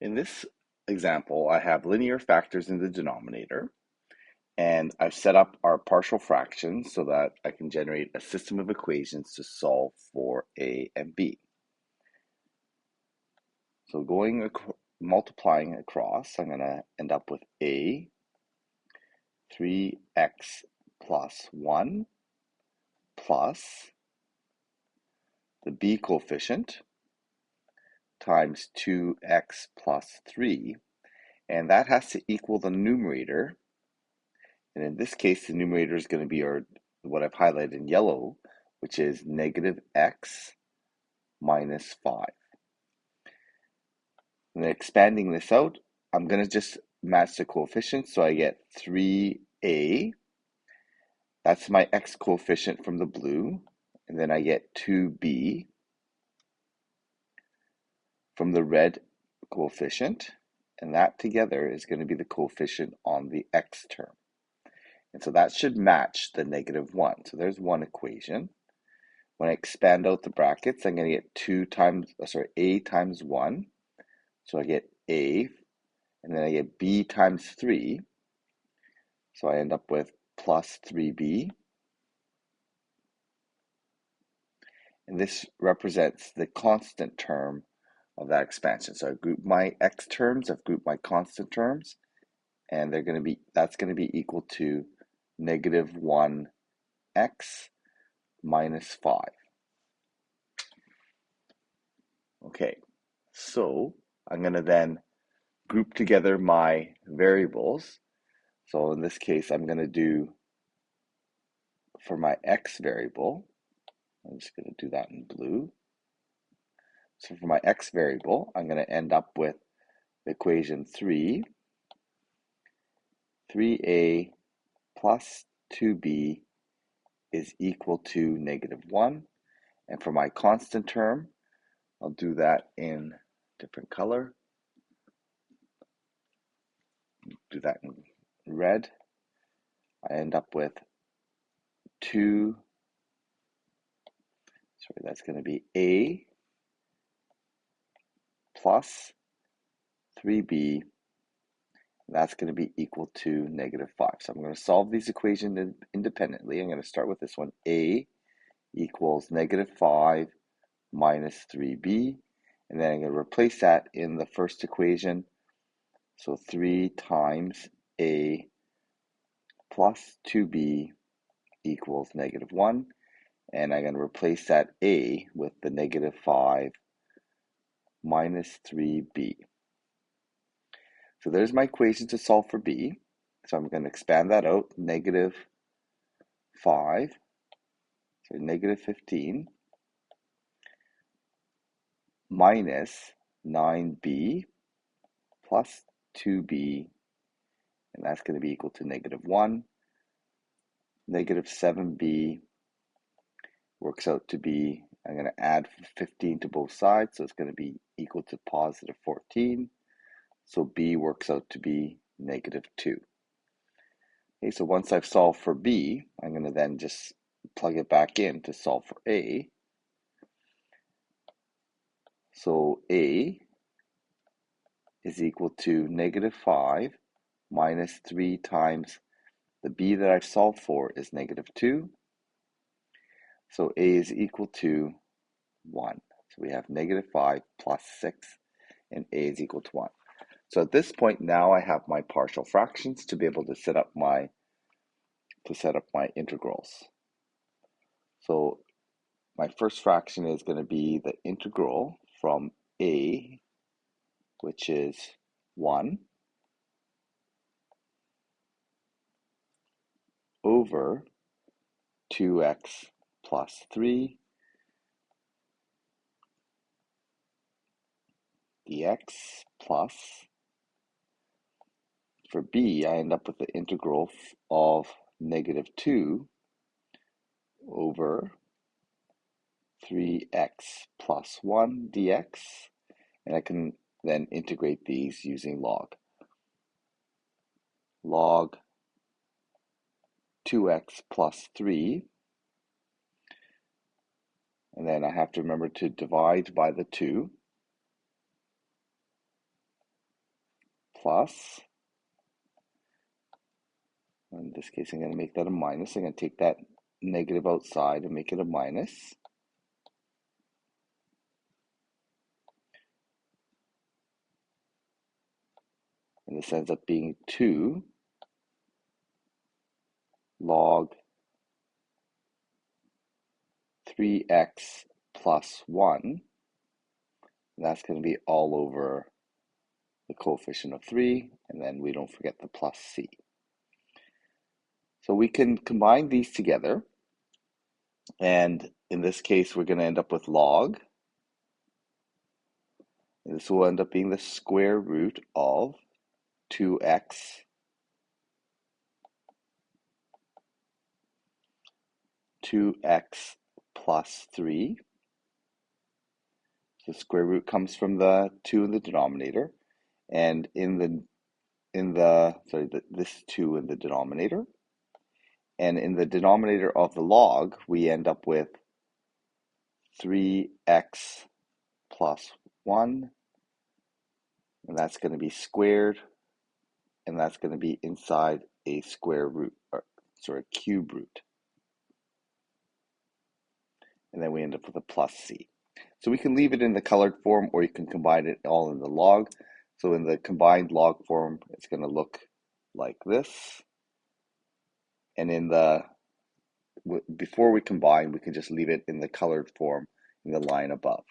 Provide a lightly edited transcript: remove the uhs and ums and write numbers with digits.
In this example, I have linear factors in the denominator, and I've set up our partial fractions so that I can generate a system of equations to solve for a and b. So multiplying across, I'm going to end up with a 3x plus 1 plus the b coefficient times 2x plus 3, and that has to equal the numerator. And in this case, the numerator is going to be what I've highlighted in yellow, which is negative x minus 5. And then expanding this out, I'm going to just match the coefficients. So I get 3a, that's my x coefficient from the blue. And then I get 2b from the red coefficient. And that together is going to be the coefficient on the x term. And so that should match the negative 1. So there's one equation. When I expand out the brackets, I'm going to get a times 1. So I get a, and then I get b times 3. So I end up with plus 3b. And this represents the constant term of that expansion. So I've grouped my x terms, I've grouped my constant terms, and that's going to be equal to negative 1x minus 5. Okay, so I'm going to then group together my variables. So in this case, I'm going to do, for my x variable, I'm just going to do that in blue. So for my x variable, I'm going to end up with equation 3a plus 2b is equal to negative 1. And for my constant term, I'll do that in different color. Do that in red. I end up with that's going to be a plus 3b. That's going to be equal to negative 5. So I'm going to solve these equations independently. I'm going to start with this one. A equals negative 5 minus 3b. And then I'm going to replace that in the first equation. So 3 times a plus 2b equals negative 1. And I'm going to replace that a with the negative 5 minus 3b. So there's my equation to solve for b. So I'm going to expand that out. Negative 5, so negative 15, minus 9b plus 2b, and that's going to be equal to negative 1. Negative 7b works out to be, I'm going to add 15 to both sides, so it's going to be equal to positive 14. So b works out to be negative 2. Okay, so once I've solved for b, I'm going to then just plug it back in to solve for a. So a is equal to negative 5 minus 3 times the b that I've solved for is negative 2. So a is equal to 1. So we have negative 5 plus 6, and a is equal to 1. So at this point now I have my partial fractions to be able to set up my integrals. So my first fraction is going to be the integral from a, which is 1, over 2x plus 3 dx plus, for b, I end up with the integral of negative 2 over 3x plus 1 dx, and I can then integrate these using log. Log 2x plus 3, and then I have to remember to divide by the 2. plus, in this case I'm going to make that a minus. I'm going to take that negative outside and make it a minus. And this ends up being 2 log 3x plus 1. And that's going to be all over the coefficient of 3, and then we don't forget the plus c. So we can combine these together, and in this case we're going to end up with log. And this will end up being the square root of 2x plus 3. So the square root comes from the 2 in the denominator, and this 2 in the denominator. And in the denominator of the log, we end up with 3x plus 1, and that's going to be squared, and that's going to be inside a square root, a cube root. And then we end up with a plus c. So we can leave it in the colored form, or you can combine it all in the log. So in the combined log form, it's going to look like this. And before we combine, we can just leave it in the colored form in the line above.